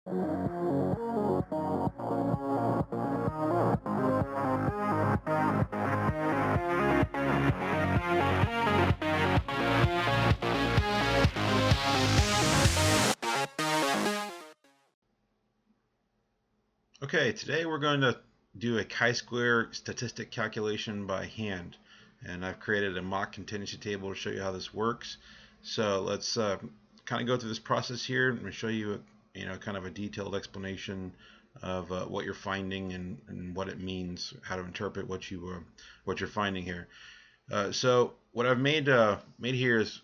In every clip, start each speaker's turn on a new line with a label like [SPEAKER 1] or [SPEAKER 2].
[SPEAKER 1] Okay, today we're going to do a chi-square statistic calculation by hand. And I've created a mock contingency table to show you how this works. So let's kind of go through this process here. I'm going to show you, kind of a detailed explanation of what you're finding and what it means, how to interpret what you're finding here. So what I've made here is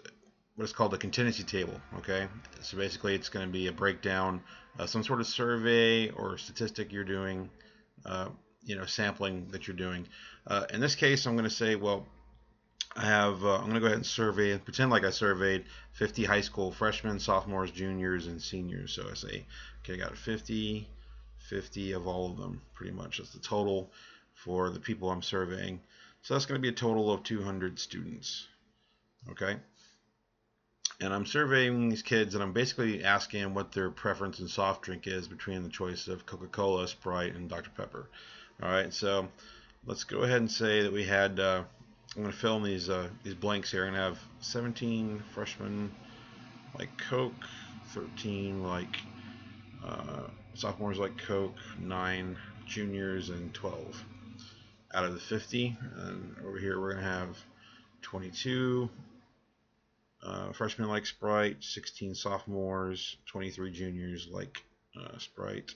[SPEAKER 1] what is called a contingency table. Okay, so basically it's going to be a breakdown, some sort of survey or statistic you're doing, uh, sampling that you're doing. In this case, I'm going to say, well, I'm going to go ahead and survey and pretend like I surveyed 50 high school freshmen, sophomores, juniors, and seniors. So I say, okay, I got 50, 50 of all of them, pretty much. That's the total for the people I'm surveying. So that's going to be a total of 200 students. Okay. And I'm surveying these kids, and I'm basically asking what their preference in soft drink is between the choice of Coca-Cola, Sprite, and Dr. Pepper. All right, so let's go ahead and say that we had. I'm going to fill in these blanks here. I'm going to have 17 freshmen like Coke, 13 like sophomores like Coke, 9 juniors, and 12 out of the 50. And over here we're going to have 22 freshmen like Sprite, 16 sophomores, 23 juniors like Sprite,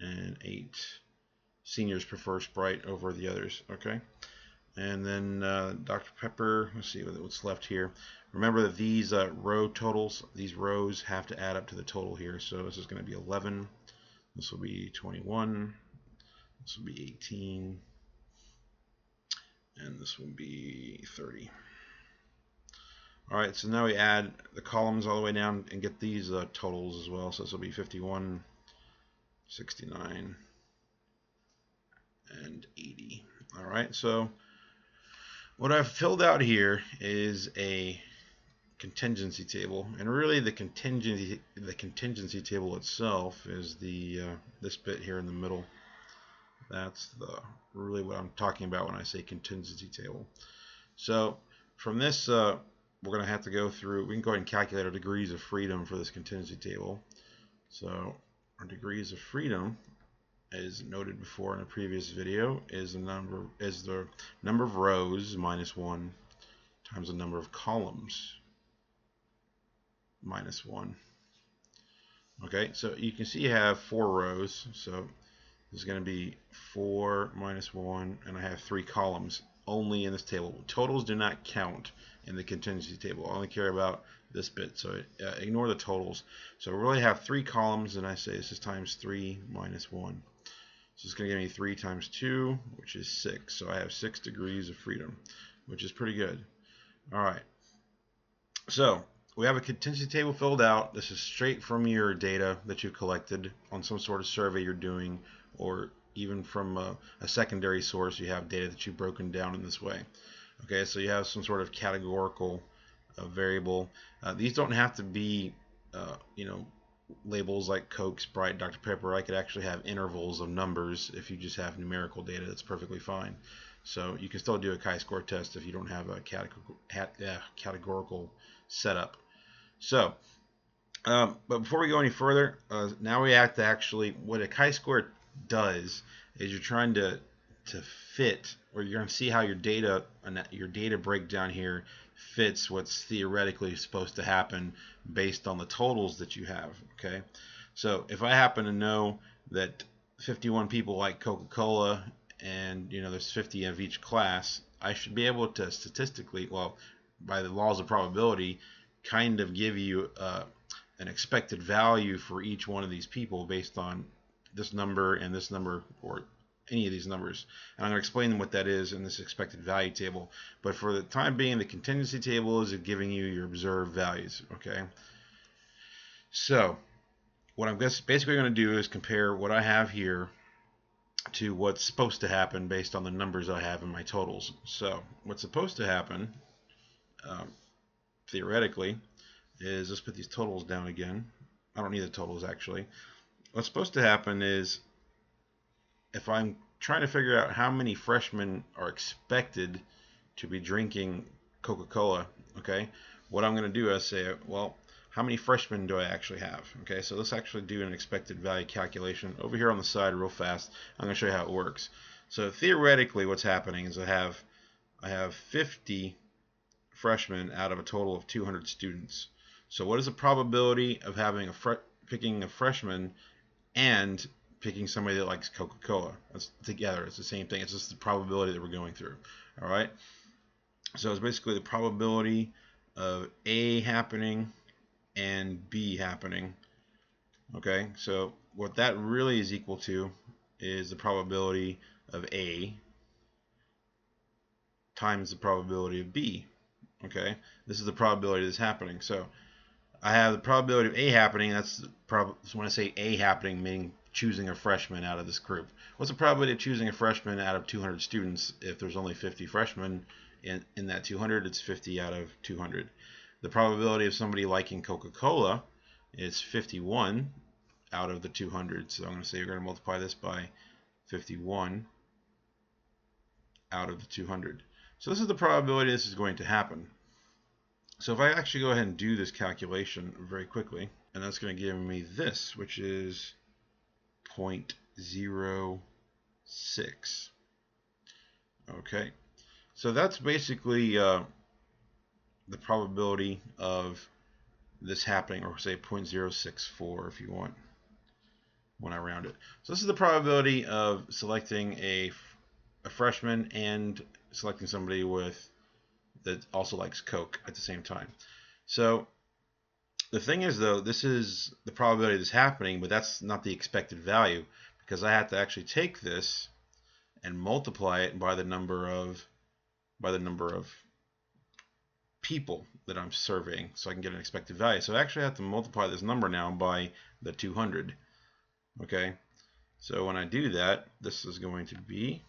[SPEAKER 1] and 8 seniors prefer Sprite over the others. Okay, and then Dr. Pepper. Let's see what's left here. Remember that these row totals, these rows have to add up to the total here. So this is going to be 11. This will be 21. This will be 18. And this will be 30. All right, so now we add the columns all the way down and get these totals as well. So this will be 51, 69, and 80. All right, so what I've filled out here is a contingency table, and really the contingency table itself is the this bit here in the middle. That's really what I'm talking about when I say contingency table. So from this, we're going to have to go through. We can go ahead and calculate our degrees of freedom for this contingency table. So our degrees of freedom, as noted before in a previous video, is the number of rows minus 1 times the number of columns minus 1. Okay, so you can see you have 4 rows, so this is going to be 4 minus 1, and I have 3 columns only in this table. Totals do not count in the contingency table. I only care about this bit, so ignore the totals. So we really have 3 columns, and I say this is times 3 minus 1. So it's going to give me 3 times 2, which is 6. So I have 6 degrees of freedom, which is pretty good. All right. So we have a contingency table filled out. This is straight from your data that you've collected on some sort of survey you're doing, or even from a secondary source. You have data that you've broken down in this way. Okay, so you have some sort of categorical variable. These don't have to be, labels like Coke, Sprite, Dr. Pepper. I could actually have intervals of numbers. If you just have numerical data, that's perfectly fine. So you can still do a chi-square test if you don't have a categorical setup. So, but before we go any further, now we have to actually, what a chi-square does is you're trying to fit, or you're going to see how your data breakdown here fits what's theoretically supposed to happen based on the totals that you have. Okay, so if I happen to know that 51 people like Coca-Cola, and there's 50 of each class, I should be able to statistically, well, by the laws of probability, kind of give you an expected value for each one of these people based on this number and this number, or any of these numbers. And I'm going to explain what that is in this expected value table. But for the time being, the contingency table is giving you your observed values. Okay. So what I'm basically going to do is compare what I have here to what's supposed to happen based on the numbers I have in my totals. So what's supposed to happen, theoretically, is let's put these totals down again. I don't need the totals actually. what's supposed to happen is if I'm trying to figure out how many freshmen are expected to be drinking Coca-Cola, okay, what I'm going to do is say, well, how many freshmen do I actually have? Okay, so let's actually do an expected value calculation over here on the side real fast. I'm going to show you how it works. So theoretically, what's happening is I have 50 freshmen out of a total of 200 students. So what is the probability of having picking a freshman and picking somebody that likes Coca-Cola? That's together. It's the same thing. It's just the probability that we're going through. All right. So it's basically the probability of A happening and B happening. Okay. So what that really is equal to is the probability of A times the probability of B. Okay. This is the probability that's happening. So I have the probability of A happening. That's when I say A happening, meaning choosing a freshman out of this group. What's the probability of choosing a freshman out of 200 students? If there's only 50 freshmen in that 200, it's 50 out of 200. The probability of somebody liking Coca-Cola is 51 out of the 200. So I'm going to say you're going to multiply this by 51 out of the 200. So this is the probability this is going to happen. So if I actually go ahead and do this calculation very quickly, and that's going to give me this, which is 0.06. Okay, so that's basically the probability of this happening, or say 0.064 if you want, when I round it. So this is the probability of selecting a freshman and selecting somebody that also likes Coke at the same time. So the thing is, though, this is the probability that's happening, but that's not the expected value, because I have to actually take this and multiply it by the number of people that I'm surveying, so I can get an expected value. So I actually have to multiply this number now by the 200. Okay, so when I do that, this is going to be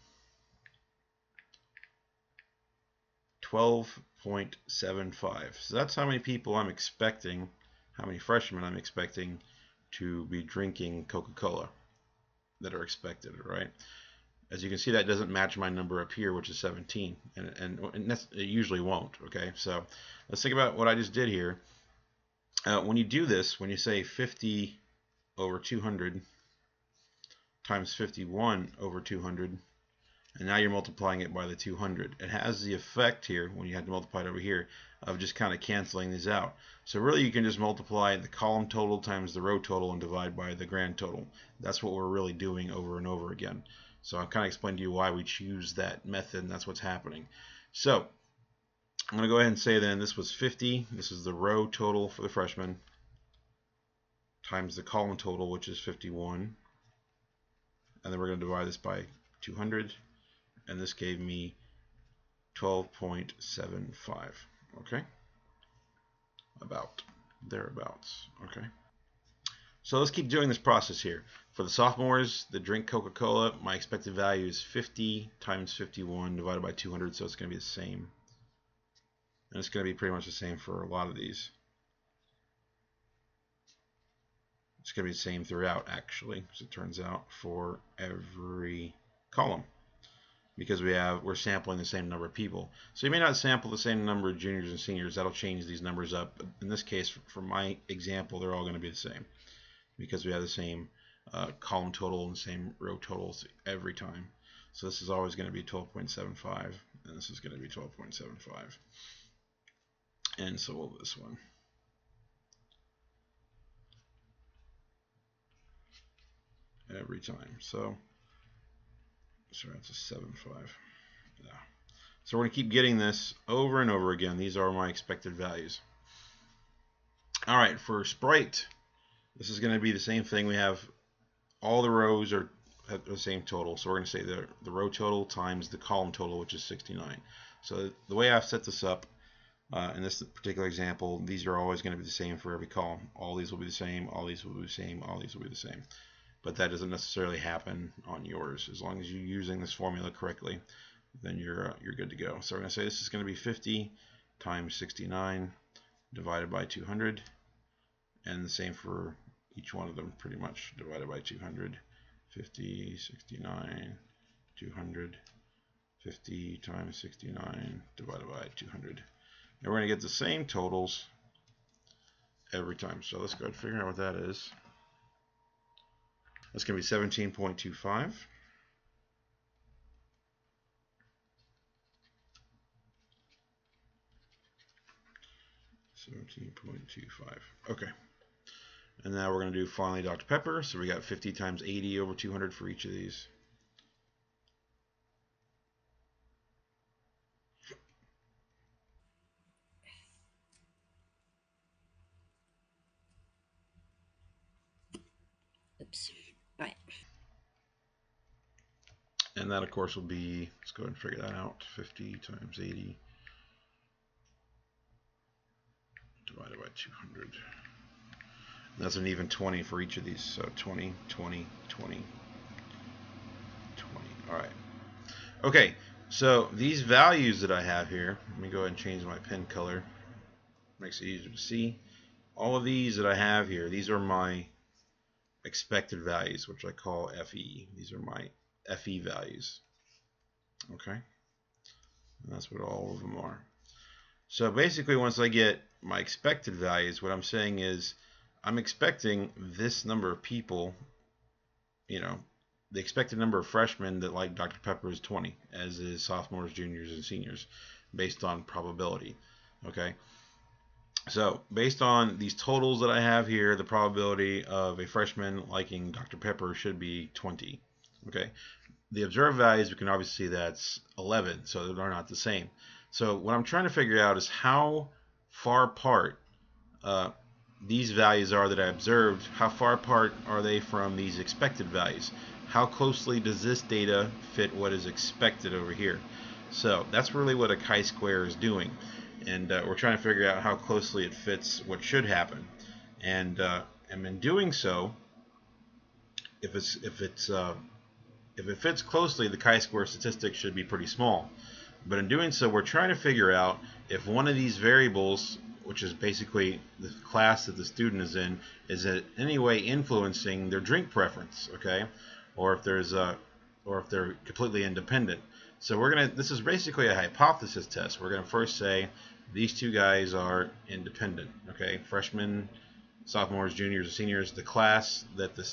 [SPEAKER 1] 12.75. So that's how many people I'm expecting, how many freshmen I'm expecting to be drinking Coca-Cola that are expected, right? As you can see, that doesn't match my number up here, which is 17, and it usually won't. Okay, so let's think about what I just did here. When you do this, when you say 50 over 200 times 51 over 200, and now you're multiplying it by the 200. It has the effect here, when you have to multiply it over here, of just kind of canceling these out. So really you can just multiply the column total times the row total and divide by the grand total. That's what we're really doing over and over again. So I've kind of explained to you why we choose that method, and that's what's happening. So I'm going to go ahead and say then this was 50. This is the row total for the freshman times the column total, which is 51. And then we're going to divide this by 200. And this gave me 12.75. Okay, about thereabouts. Okay, so let's keep doing this process here. For the sophomores that drink Coca-Cola, my expected value is 50 times 51 divided by 200, so it's going to be the same. And it's going to be pretty much the same for a lot of these. It's going to be the same throughout, actually, as it turns out, for every column, because we're sampling the same number of people. So you may not sample the same number of juniors and seniors. That'll change these numbers up. But in this case, for my example, they're all going to be the same, because we have the same column total and the same row totals every time. So this is always going to be 12.75, and this is going to be 12.75. And so will this one. Every time. So that's a 7.5. Yeah. So we're going to keep getting this over and over again. These are my expected values. All right, for Sprite, this is going to be the same thing. We have all the rows are at the same total. So we're going to say the row total times the column total, which is 69. So the way I've set this up, in this particular example, these are always going to be the same for every column. All these will be the same, all these will be the same, all these will be the same. But that doesn't necessarily happen on yours. As long as you're using this formula correctly, then you're good to go. So we're going to say this is going to be 50 times 69 divided by 200, and the same for each one of them pretty much divided by 200. 50, 69, 200, 50 times 69 divided by 200. And we're going to get the same totals every time. So let's go ahead and figure out what that is. That's going to be 17.25. Okay. And now we're going to do finally Dr. Pepper. So we got 50 times 80 over 200 for each of these.
[SPEAKER 2] Oops. All right.
[SPEAKER 1] And that, of course, will be, let's go ahead and figure that out. 50 times 80 divided by 200. And that's an even 20 for each of these. So 20, 20, 20, 20. All right. Okay, so these values that I have here, let me go ahead and change my pen color. Makes it easier to see. All of these that I have here, these are my expected values, which I call FE. These are my FE values. Okay, and that's what all of them are. So basically, once I get my expected values, what I'm saying is I'm expecting this number of people, you know, the expected number of freshmen that like Dr. Pepper is 20, as is sophomores, juniors, and seniors, based on probability. Okay, so based on these totals that I have here, the probability of a freshman liking Dr. Pepper should be 20. Okay, the observed values, we can obviously see that's 11, so they're not the same. So what I'm trying to figure out is how far apart these values are that I observed. How far apart are they from these expected values? How closely does this data fit what is expected over here? So that's really what a chi-square is doing, and we're trying to figure out how closely it fits what should happen. And in doing so, if it fits closely, the chi-square statistic should be pretty small. But in doing so, we're trying to figure out if one of these variables, which is basically the class that the student is in any way influencing their drink preference, okay, or if they're completely independent. So this is basically a hypothesis test. We're gonna first say these two guys are independent, okay, freshmen, sophomores, juniors, and seniors. The class that the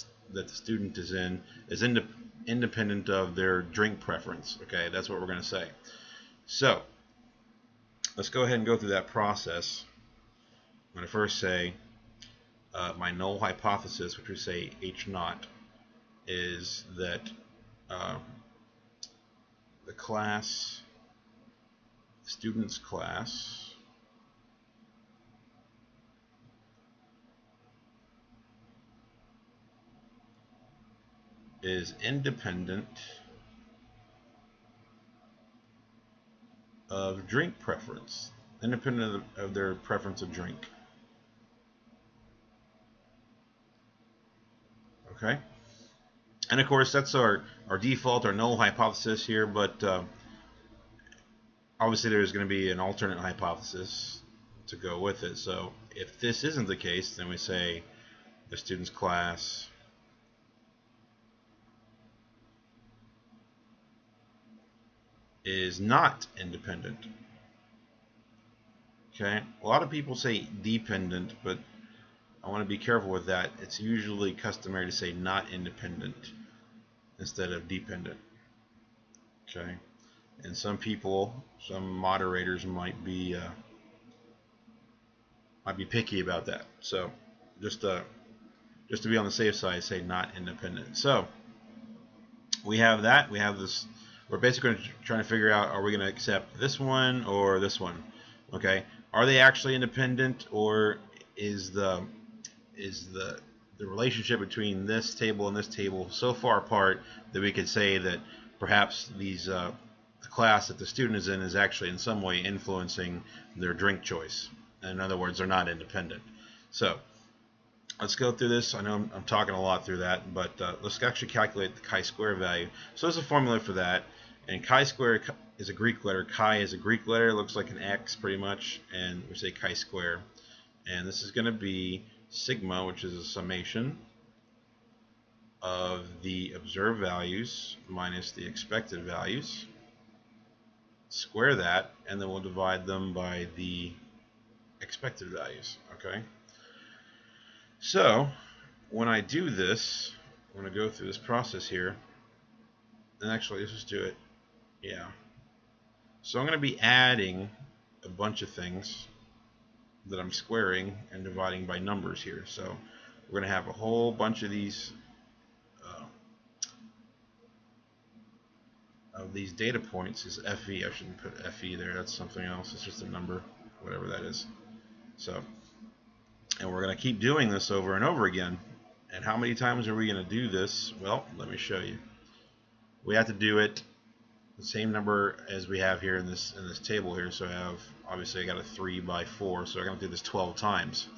[SPEAKER 1] student is in is independent of their drink preference, okay. That's what we're gonna say. So let's go ahead and go through that process. I'm going to first say my null hypothesis, which we say H naught, is that the student's class is independent of drink preference, independent of their preference of drink. Okay, and of course that's our default, our null hypothesis here, but obviously there's going to be an alternate hypothesis to go with it. So if this isn't the case, then we say the student's class is not independent. Okay, a lot of people say dependent, but I want to be careful with that. It's usually customary to say not independent instead of dependent. Okay, and some people, some moderators might be picky about that. So just to be on the safe side, say not independent. So we have that. We have this. We're basically trying to figure out, are we going to accept this one or this one? Okay, are they actually independent, or is the relationship between this table and this table so far apart that we could say that perhaps the class that the student is in is actually in some way influencing their drink choice? In other words, they're not independent. So let's go through this. I know I'm talking a lot through that, but let's actually calculate the chi-square value. So there's a formula for that, and chi-square is a Greek letter. Chi is a Greek letter. It looks like an X pretty much, and we say chi-square. And this is going to be sigma, which is a summation of the observed values minus the expected values, square that, and then we'll divide them by the expected values. Okay, so when I do this, I'm going to go through this process here, and actually let's just do it. Yeah, so I'm going to be adding a bunch of things that I'm squaring and dividing by numbers here. So we're going to have a whole bunch of these data points is FE. I shouldn't put FE there. That's something else. It's just a number, whatever that is. So, and we're going to keep doing this over and over again. And how many times are we going to do this? Well, let me show you. We have to do it the same number as we have here in this table here. So I have, obviously I got a 3 by 4, so I'm going to do this 12 times.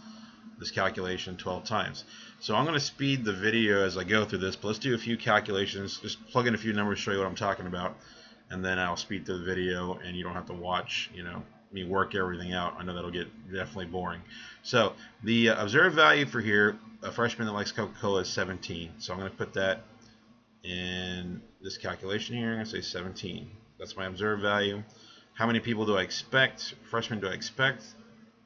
[SPEAKER 1] This calculation 12 times. So I'm going to speed the video as I go through this, but let's do a few calculations. Just plug in a few numbers, show you what I'm talking about, and then I'll speed through the video, and you don't have to watch, me work everything out. I know that'll get definitely boring. So the observed value for here, a freshman that likes Coca-Cola, is 17. So I'm going to put that in this calculation here. I'm going to say 17. That's my observed value. How many people do I expect? Freshmen do I expect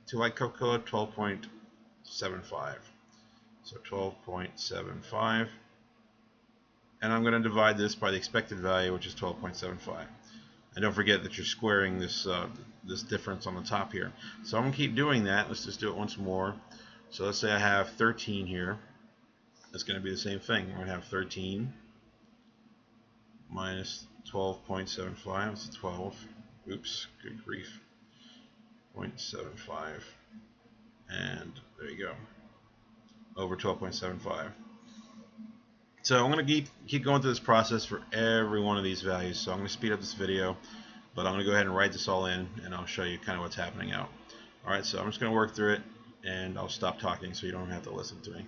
[SPEAKER 1] to like Coca-Cola? 12.75. So 12.75. And I'm going to divide this by the expected value, which is 12.75. And don't forget that you're squaring this this difference on the top here. So I'm going to keep doing that. Let's just do it once more. So let's say I have 13 here. That's going to be the same thing. We're going to have 13 minus 12.75. It's 12. Oops, good grief. 0.75. And there you go. Over 12.75. So I'm going to keep going through this process for every one of these values. So I'm going to speed up this video, but I'm going to go ahead and write this all in, and I'll show you kind of what's happening out. Alright, so I'm just going to work through it, and I'll stop talking so you don't have to listen to me.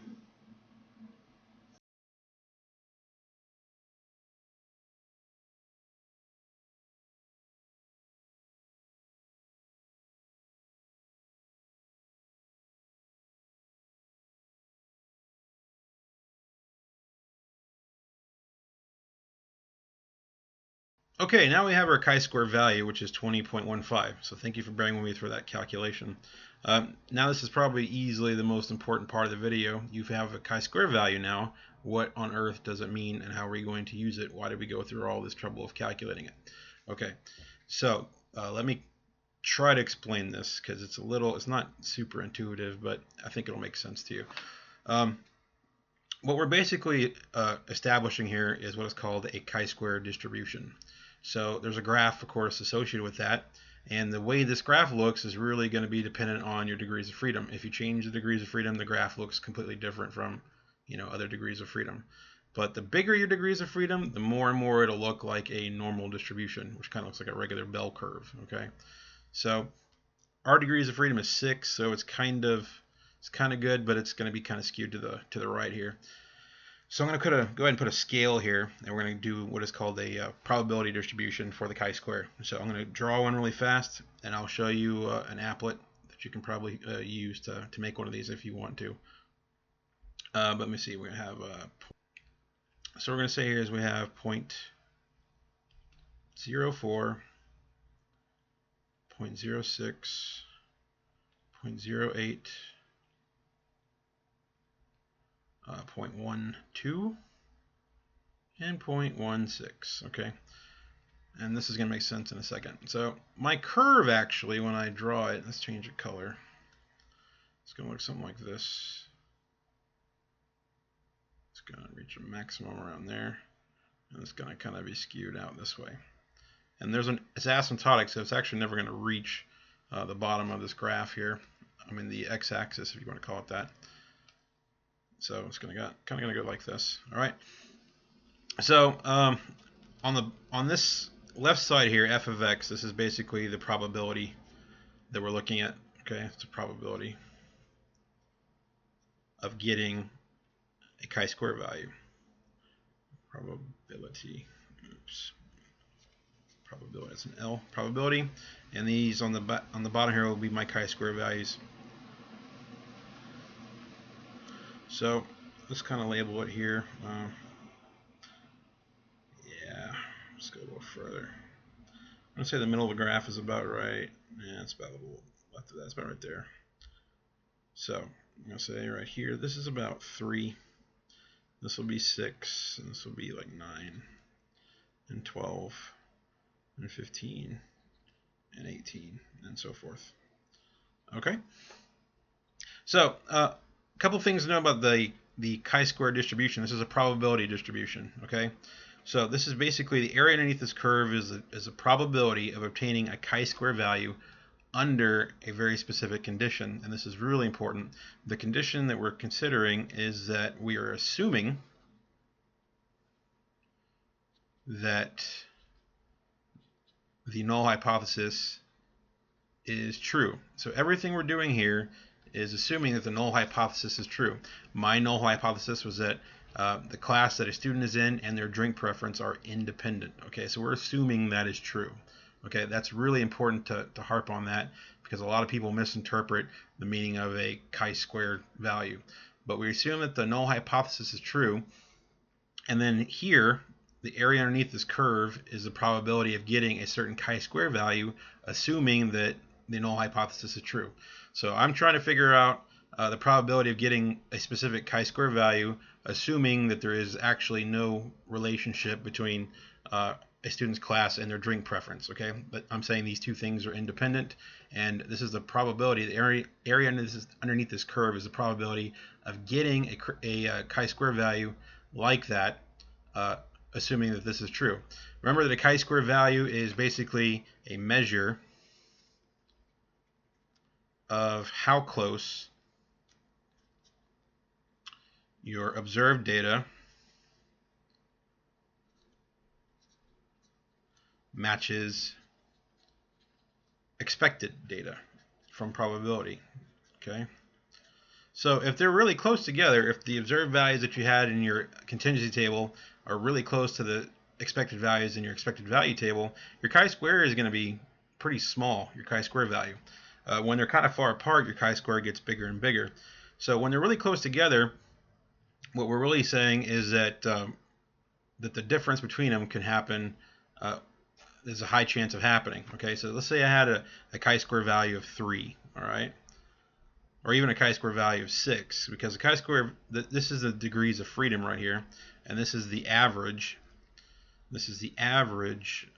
[SPEAKER 1] Okay, now we have our chi-square value, which is 20.15. So thank you for bearing with me through that calculation. Now this is probably easily the most important part of the video. You have a chi-square value now. What on earth does it mean, and how are we going to use it? Why did we go through all this trouble of calculating it? Okay, so let me try to explain this, because it's not super intuitive, but I think it'll make sense to you. What we're basically establishing here is what is called a chi-square distribution. So there's a graph, of course, associated with that, and the way this graph looks is really going to be dependent on your degrees of freedom. If you change the degrees of freedom, the graph looks completely different from other degrees of freedom. But the bigger your degrees of freedom, the more and more it'll look like a normal distribution, which kind of looks like a regular bell curve. Okay, so our degrees of freedom is 6, so it's kind of good, but it's going to be kind of skewed to the right here. So I'm going to go ahead and put a scale here, and we're going to do what is called a probability distribution for the chi-square. So I'm going to draw one really fast, and I'll show you an applet that you can probably use to make one of these if you want to. But let me see. We're going to have so we're going to say here is we have 0.04, 0.06, 0.08, 0.12, and 0.16. Okay, and this is going to make sense in a second. So my curve, actually, when I draw it, let's change the color. It's going to look something like this. It's going to reach a maximum around there, and it's going to kind of be skewed out this way. And it's asymptotic, so it's actually never going to reach the bottom of this graph here. I mean the x-axis, if you want to call it that. So it's kind of going to go like this. All right. So on this left side here, f of x, this is basically the probability that we're looking at. Okay, it's a probability of getting a chi-square value. Probability. Oops. Probability. It's an L. Probability, and these on the bottom here will be my chi-square values. So let's kind of label it here. Yeah, let's go a little further. I'm gonna say the middle of the graph is about right. Yeah, it's about a little left of that. It's about right there. So I'm gonna say right here, this is about 3. This will be 6, and this will be like 9, and 12, and 15, and 18, and so forth. Okay. So a couple things to know about the chi-square distribution. This is a probability distribution. Okay. So this is basically the area underneath this curve is a probability of obtaining a chi-square value under a very specific condition, and this is really important. The condition that we're considering is that we are assuming that the null hypothesis is true. So everything we're doing here is assuming that the null hypothesis is true. My null hypothesis was that the class that a student is in and their drink preference are independent. Okay, so we're assuming that is true. Okay, that's really important to harp on that, because a lot of people misinterpret the meaning of a chi-squared value. But we assume that the null hypothesis is true, and then here, the area underneath this curve is the probability of getting a certain chi-square value, assuming that the null hypothesis is true. So I'm trying to figure out the probability of getting a specific chi-square value, assuming that there is actually no relationship between a student's class and their drink preference. Okay, but I'm saying these two things are independent, and this is the probability. The area underneath this curve is the probability of getting a chi-square value like that, assuming that this is true. Remember that a chi-square value is basically a measure of how close your observed data matches expected data from probability. Okay. So if they're really close together, if the observed values that you had in your contingency table are really close to the expected values in your expected value table, your chi-square is going to be pretty small, your chi-square value. When they're kind of far apart, your chi-square gets bigger and bigger. So when they're really close together, what we're really saying is that that the difference between them can happen. There's a high chance of happening. Okay, so let's say I had a chi-square value of 3. All right, or even a chi-square value of 6, because the chi-square, this is the degrees of freedom right here, and this is the average. This is the average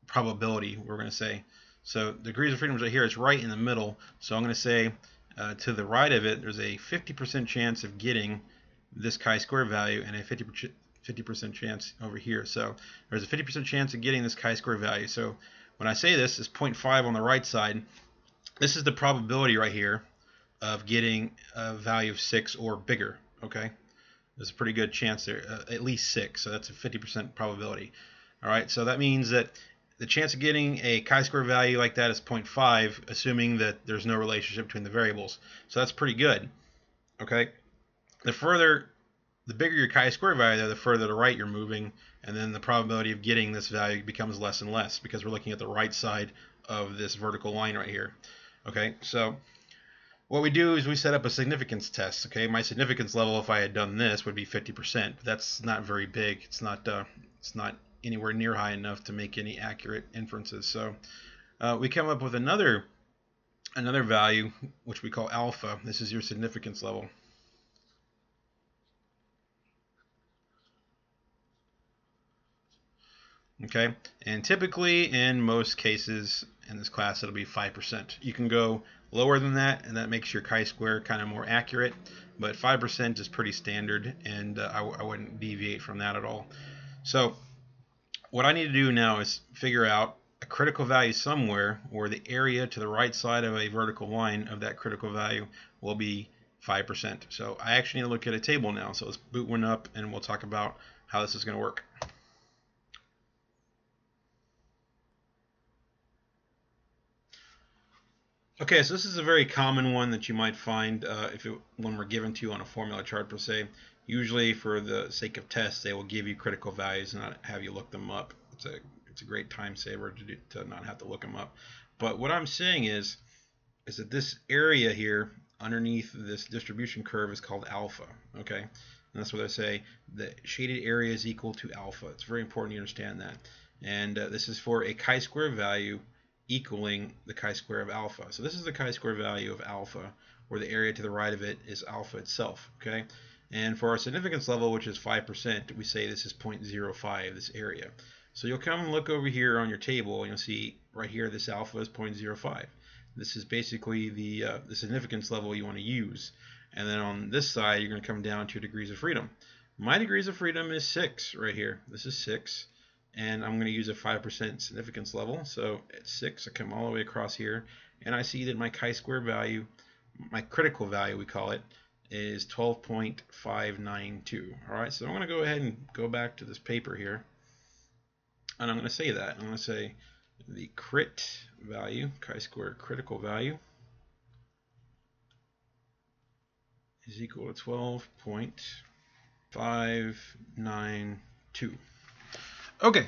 [SPEAKER 1] probability, we're going to say. So degrees of freedom right here, it's right in the middle. So I'm going to say to the right of it, there's a 50% chance of getting this chi-square value, and a 50% chance over here. So there's a 50% chance of getting this chi-square value. So when I say this is 0.5 on the right side, this is the probability right here of getting a value of 6 or bigger. Okay, there's a pretty good chance there, at least 6. So that's a 50% probability. All right, so that means that the chance of getting a chi-square value like that is 0.5, assuming that there's no relationship between the variables. So that's pretty good. Okay, the bigger your chi-square value, the further to the right you're moving, and then the probability of getting this value becomes less and less, because we're looking at the right side of this vertical line right here. Okay, so what we do is we set up a significance test. Okay, my significance level, if I had done this, would be 50%, but that's not very big. It's not anywhere near high enough to make any accurate inferences. So we come up with another value, which we call alpha. This is your significance level. Okay, and typically in most cases in this class it'll be 5%. You can go lower than that, and that makes your chi-square kind of more accurate, but 5% is pretty standard, and I wouldn't deviate from that at all. So what I need to do now is figure out a critical value somewhere where the area to the right side of a vertical line of that critical value will be 5%. So I actually need to look at a table now. So let's boot one up, and we'll talk about how this is going to work. Okay, so this is a very common one that you might find when we're given to you on a formula chart per se. Usually, for the sake of tests, they will give you critical values and not have you look them up. It's a great time saver to not have to look them up. But what I'm saying is, is that this area here underneath this distribution curve is called alpha. Okay, and that's what I say. The shaded area is equal to alpha. It's very important you understand that. And this is for a chi-square value equaling the chi-square of alpha. So this is the chi-square value of alpha, where the area to the right of it is alpha itself. Okay, and for our significance level, which is 5%, we say this is 0.05, this area. So you'll come and look over here on your table, and you'll see right here this alpha is 0.05. This is basically the significance level you want to use. And then on this side, you're going to come down to your degrees of freedom. My degrees of freedom is 6 right here. This is 6. And I'm going to use a 5% significance level. So at 6, I come all the way across here. And I see that my chi-square value, my critical value we call it, is 12.592. All right, so I'm going to go ahead and go back to this paper here. And I'm going to say that. I'm going to say the crit value, chi-square critical value, is equal to 12.592. Okay,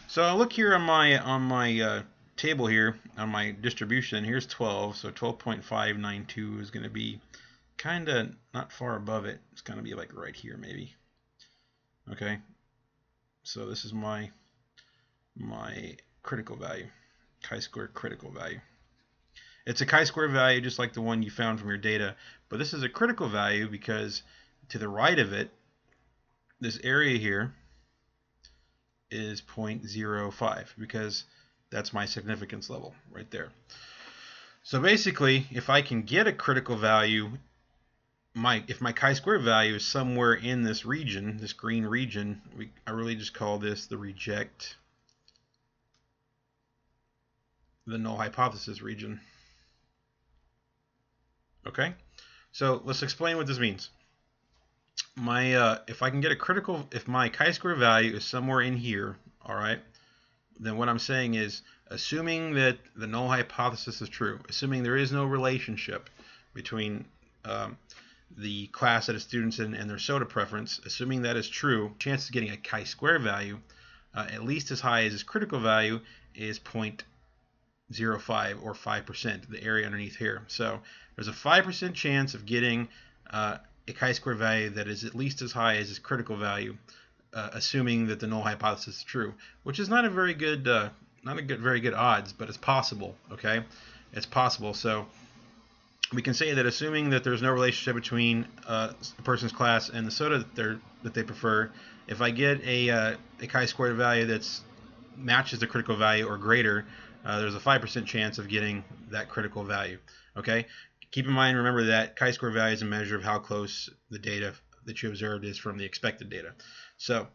[SPEAKER 1] so look here on my table here, on my distribution. Here's 12, so 12.592 is going to be kind of not far above it. It's going to be like right here maybe. Okay, so this is my critical value, chi-square critical value. It's a chi-square value just like the one you found from your data, but this is a critical value because to the right of it, this area here is 0.05 because that's my significance level right there. So basically, if I can get a critical value, if my chi-square value is somewhere in this region, this green region, I really just call this the reject the null hypothesis region. Okay, so let's explain what this means. If I can get a critical, if my chi-square value is somewhere in here, all right, then what I'm saying is, assuming that the null hypothesis is true, assuming there is no relationship between the class that a student's in and their soda preference, assuming that is true, chance of getting a chi-square value at least as high as its critical value is 0.05 or 5%, the area underneath here. So there's a 5% chance of getting a chi-square value that is at least as high as its critical value, assuming that the null hypothesis is true, which is not a very good, very good odds, but it's possible. Okay, it's possible. So we can say that assuming that there's no relationship between a person's class and the soda that they prefer, if I get a chi-square value that's matches the critical value or greater, there's a 5% chance of getting that critical value. Okay, keep in mind, remember that chi-square value is a measure of how close the data that you observed is from the expected data. So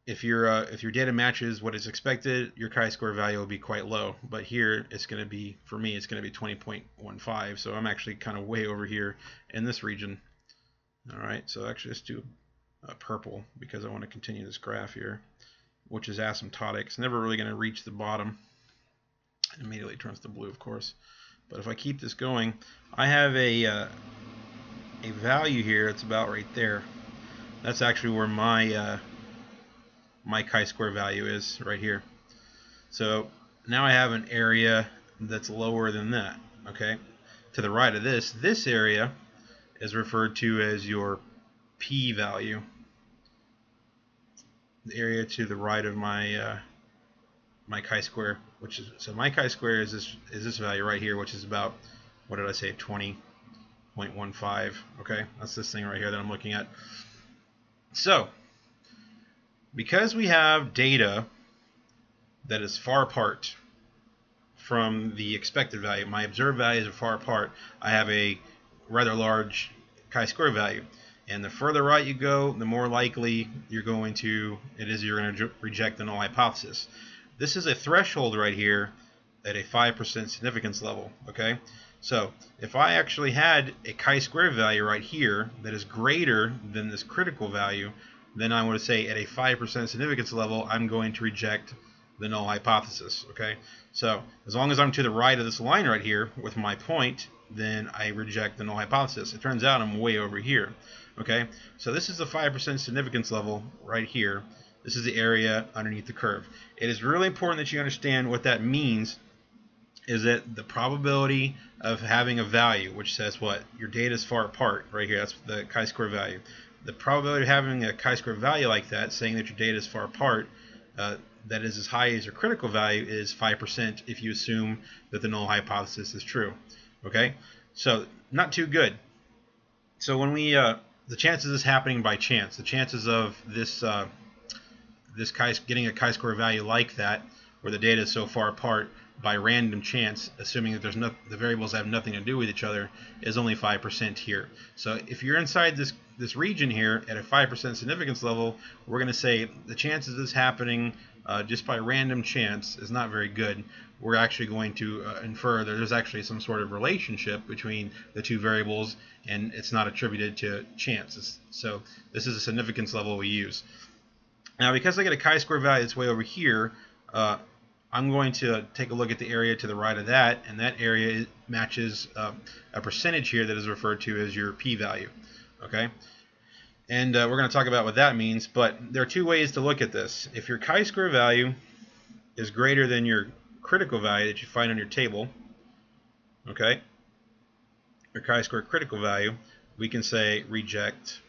[SPEAKER 1] if your data matches what is expected, your chi-square value will be quite low. But here it's going to be, for me, it's going to be 20.15. So I'm actually kind of way over here in this region. All right, so actually let's do purple because I want to continue this graph here, which is asymptotic. It's never really going to reach the bottom. It immediately turns to blue, of course. But if I keep this going, I have a value here. It's about right there. That's actually where my chi-square value is, right here. So now I have an area that's lower than that. Okay, to the right of this area is referred to as your p value. The area to the right of my my chi-square, which is, so my chi-square is this value right here, which is about, what did I say, 20.15. Okay, that's this thing right here that I'm looking at. So because we have data that is far apart from the expected value, my observed values are far apart, I have a rather large chi-square value. And the further right you go, the more likely you're going to reject the null hypothesis. This is a threshold right here at a 5% significance level. Okay, so if I actually had a chi-square value right here that is greater than this critical value, then I would say at a 5% significance level, I'm going to reject the null hypothesis. Okay, so as long as I'm to the right of this line right here with my point, then I reject the null hypothesis. It turns out I'm way over here. Okay, so this is the 5% significance level right here. This is the area underneath the curve. It is really important that you understand what that means is that the probability of having a value, which says what? Your data is far apart, right here, that's the chi-square value. The probability of having a chi-square value like that, saying that your data is far apart, that is as high as your critical value, is 5% if you assume that the null hypothesis is true. Okay, so not too good. So when we, the chances of this happening by chance, the chances of this getting a chi-square value like that, where the data is so far apart, by random chance, assuming that the variables have nothing to do with each other, is only 5% here. So if you're inside this region here at a 5% significance level, we're going to say the chances of this happening just by random chance is not very good. We're actually going to infer that there's actually some sort of relationship between the two variables, and it's not attributed to chance. So this is a significance level we use. Now, because I get a chi-square value that's way over here, I'm going to take a look at the area to the right of that, and that area matches a percentage here that is referred to as your p-value. Okay, and we're going to talk about what that means, but there are two ways to look at this. If your chi-square value is greater than your critical value that you find on your table, okay, your chi-square critical value, we can say reject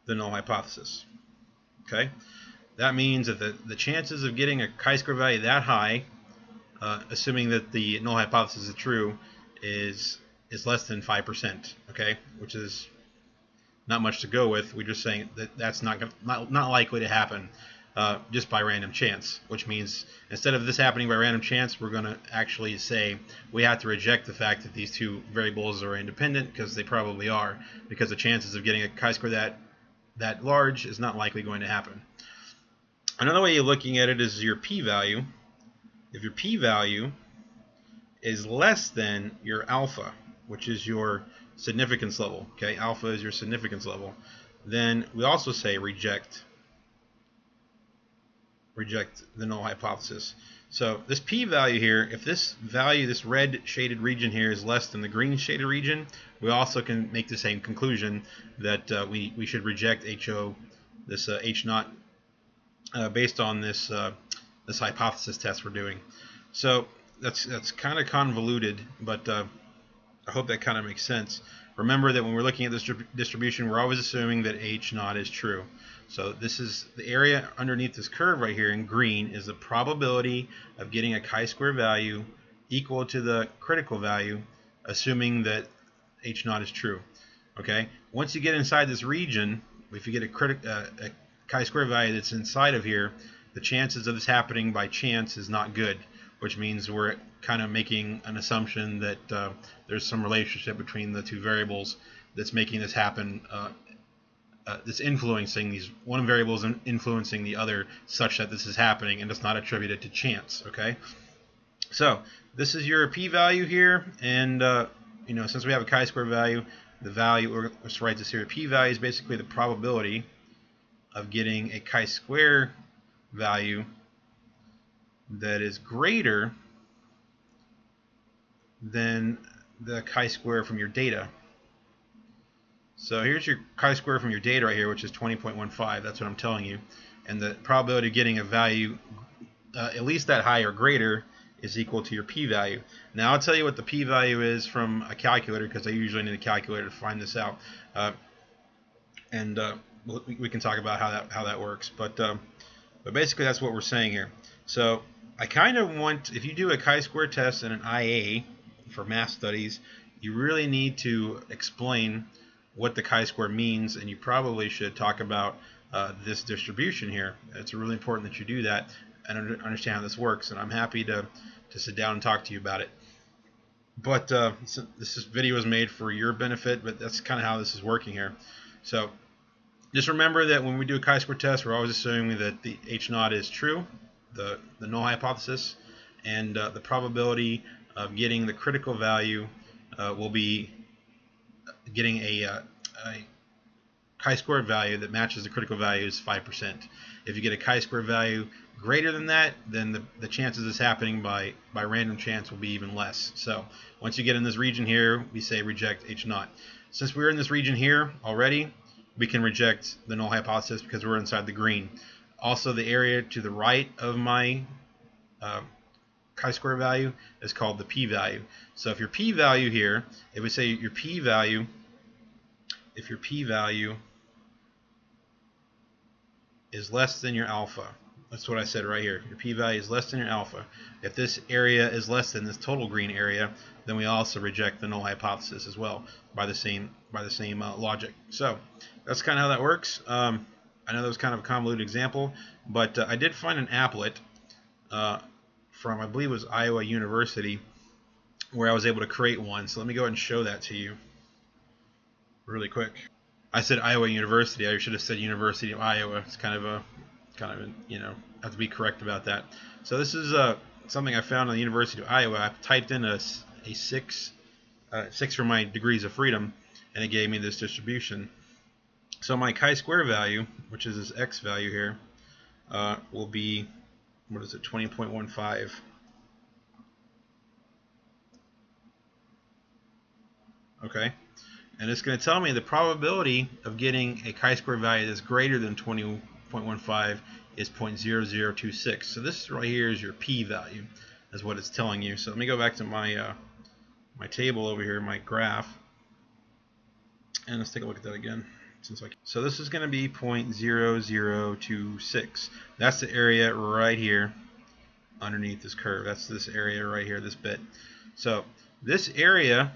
[SPEAKER 1] the null hypothesis. Okay, that means that the chances of getting a chi-square value that high, assuming that the null hypothesis is true, is less than 5%. Okay, which is not much to go with. We're just saying that that's not likely to happen just by random chance. Which means instead of this happening by random chance, we're going to actually say we have to reject the fact that these two variables are independent, because they probably are, because the chances of getting a chi-square that large is not likely going to happen. Another way of looking at it is your p-value. If your p-value is less than your alpha, which is your significance level, okay, alpha is your significance level, then we also say reject the null hypothesis. So this p-value here, if this value, this red shaded region here, is less than the green shaded region, we also can make the same conclusion that we should reject this H0 based on this hypothesis test we're doing. So that's kind of convoluted, but I hope that kind of makes sense. Remember that when we're looking at this distribution, we're always assuming that H0 is true. So this is the area underneath this curve right here in green, is the probability of getting a chi-square value equal to the critical value, assuming that H0 is true. Okay. Once you get inside this region, if you get a chi-square value that's inside of here, the chances of this happening by chance is not good, which means we're kind of making an assumption that there's some relationship between the two variables that's making this happen, that's influencing these, one variable is influencing the other such that this is happening, and it's not attributed to chance. Okay, so this is your p-value here, and since we have a chi-square value, the value, let's write this here, p-value is basically the probability of getting a chi-square value that is greater than the chi-square from your data. So here's your chi-square from your data right here, which is 20.15. That's what I'm telling you. And the probability of getting a value at least that high or greater is equal to your p-value. Now I'll tell you what the p-value is from a calculator, because I usually need a calculator to find this out. We can talk about how that works. But basically that's what we're saying here. So I kind of want, if you do a chi-square test in an IA for math studies, you really need to explain what the chi-square means, and you probably should talk about this distribution here. It's really important that you do that and understand how this works, and I'm happy to sit down and talk to you about it. But this video is made for your benefit, but that's kind of how this is working here. So just remember that when we do a chi-square test, we're always assuming that the H0 is true, the null hypothesis, and the probability of getting the critical value will be getting a chi-square value that matches the critical value is 5%. If you get a chi-square value greater than that, then the chances of this happening by random chance will be even less. So once you get in this region here, we say reject H0. Since we're in this region here already, we can reject the null hypothesis because we're inside the green. Also, the area to the right of my chi-square value is called the p-value. So if your p-value here, if we say your p-value, if your p-value is less than your alpha, that's what I said right here. Your p-value is less than your alpha. If this area is less than this total green area, then we also reject the null hypothesis as well by the same logic. So that's kind of how that works. I know that was kind of a convoluted example, but I did find an applet from, I believe it was Iowa University, where I was able to create one. So let me go ahead and show that to you really quick. I said Iowa University. I should have said University of Iowa. It's kind of you know, have to be correct about that. So this is something I found on the University of Iowa. I typed in a 6 for my degrees of freedom, and it gave me this distribution. So my chi-square value, which is this x value here, will be, what is it, 20.15. Okay, and it's going to tell me the probability of getting a chi-square value that's greater than 20.15 is 0.0026. So this right here is your p-value, is what it's telling you. So let me go back to my my table over here, my graph, and let's take a look at that again. So this is going to be 0.0026. That's the area right here underneath this curve. That's this area right here, this bit. So this area,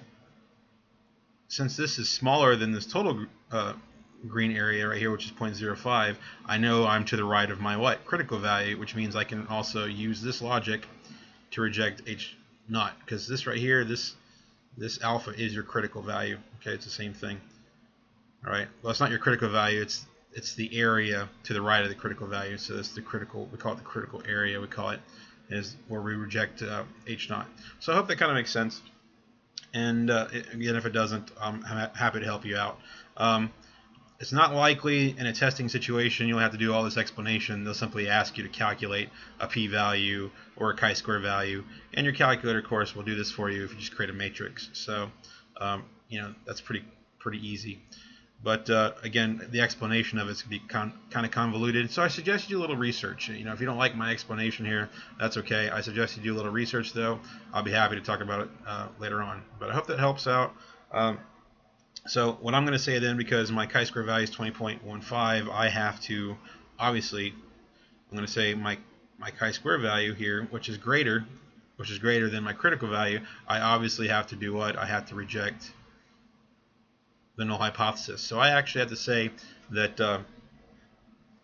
[SPEAKER 1] since this is smaller than this total green area right here, which is 0.05, I know I'm to the right of my what? Critical value, which means I can also use this logic to reject H naught, because this right here, this alpha is your critical value. Okay, it's the same thing. All right. Well, it's not your critical value. It's the area to the right of the critical value. So that's the critical. We call it the critical area. We call it is where we reject H naught. So I hope that kind of makes sense. And again, if it doesn't, I'm happy to help you out. It's not likely in a testing situation you'll have to do all this explanation. They'll simply ask you to calculate a p-value or a chi-square value, and your calculator, of course, will do this for you if you just create a matrix. So, you know, that's pretty easy. But again, the explanation of it's going to be kind of convoluted. So I suggest you do a little research. You know, if you don't like my explanation here, that's okay. I suggest you do a little research, though. I'll be happy to talk about it later on. But I hope that helps out. So what I'm going to say then, because my chi-square value is 20.15, I have to, obviously, I'm going to say my chi-square value here, which is greater than my critical value. I obviously have to do what? I have to reject the null hypothesis. So I actually have to say that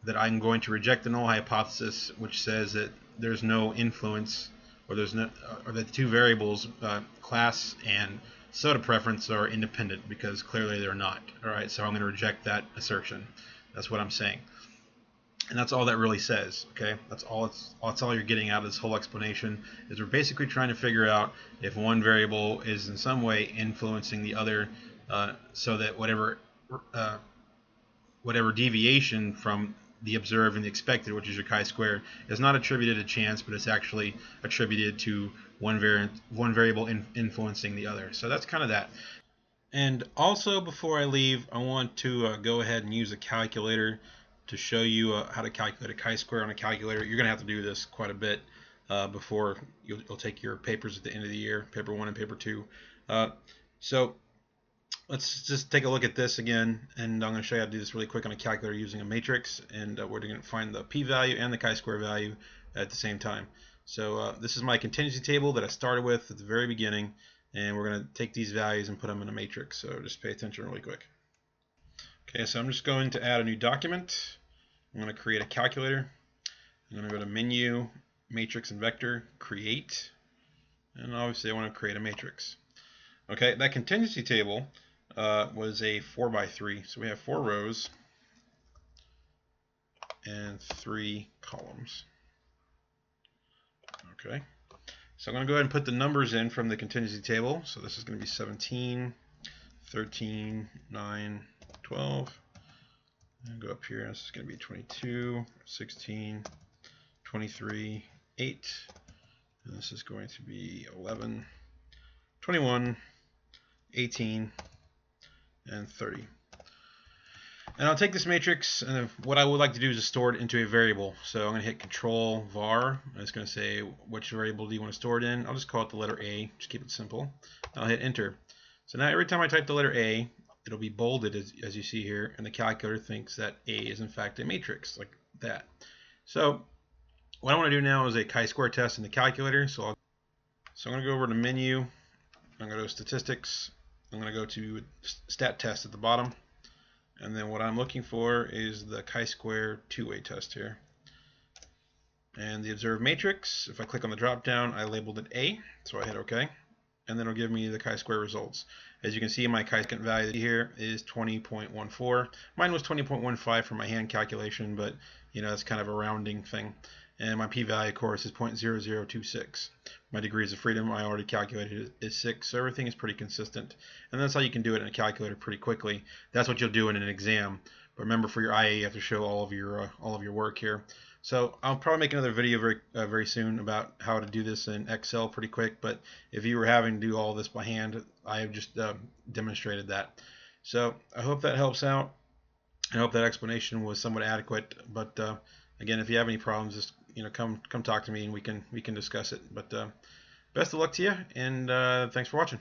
[SPEAKER 1] that I'm going to reject the null hypothesis, which says that there's no influence, or there's no, or that the two variables, class and soda preference, are independent, because clearly they're not. All right, so I'm going to reject that assertion. That's what I'm saying, and that's all that really says. Okay, that's all you're getting out of this whole explanation. Is we're basically trying to figure out if one variable is in some way influencing the other. So that whatever deviation from the observed and the expected, which is your chi-square, is not attributed to chance, but it's actually attributed to one variable influencing the other. So that's kind of that. And also, before I leave, I want to go ahead and use a calculator to show you how to calculate a chi-square on a calculator. You're going to have to do this quite a bit before you'll take your papers at the end of the year, paper 1 and paper 2. So let's just take a look at this again, and I'm going to show you how to do this really quick on a calculator using a matrix, and we're going to find the p-value and the chi-square value at the same time. So this is my contingency table that I started with at the very beginning, and we're going to take these values and put them in a matrix. So just pay attention really quick. Okay, so I'm just going to add a new document. I'm going to create a calculator. I'm going to go to Menu, Matrix and Vector, Create, and obviously I want to create a matrix. Okay, that contingency table was a 4x3, so we have 4 rows and 3 columns. Okay, so I'm going to go ahead and put the numbers in from the contingency table. So this is going to be 17, 13, 9, 12, and go up here. This is going to be 22, 16, 23, 8, and this is going to be 11, 21, 18, and 30. And I'll take this matrix, and what I would like to do is just store it into a variable. So I'm going to hit Control var. And it's going to say which variable do you want to store it in. I'll just call it the letter A. Just keep it simple. I'll hit Enter. So now every time I type the letter A, it'll be bolded as you see here, and the calculator thinks that A is in fact a matrix, like that. So what I want to do now is a chi-square test in the calculator. So I'm going to go over to Menu. I'm going to go to Statistics. I'm going to go to Stat Test at the bottom. And then what I'm looking for is the chi-square two-way test here. And the observed matrix, if I click on the drop down, I labeled it A, so I hit OK. And then it'll give me the chi-square results. As you can see, my chi-square value here is 20.14. Mine was 20.15 for my hand calculation, but that's kind of a rounding thing. And my p-value, of course, is 0.0026. My degrees of freedom I already calculated is 6, so everything is pretty consistent. And that's how you can do it in a calculator pretty quickly. That's what you'll do in an exam. But remember, for your IA, you have to show all of your work here. So I'll probably make another video very soon about how to do this in Excel pretty quick. But if you were having to do all this by hand, I have just demonstrated that. So I hope that helps out. I hope that explanation was somewhat adequate. But again, if you have any problems, just come talk to me and we can discuss it. But best of luck to you, and thanks for watching.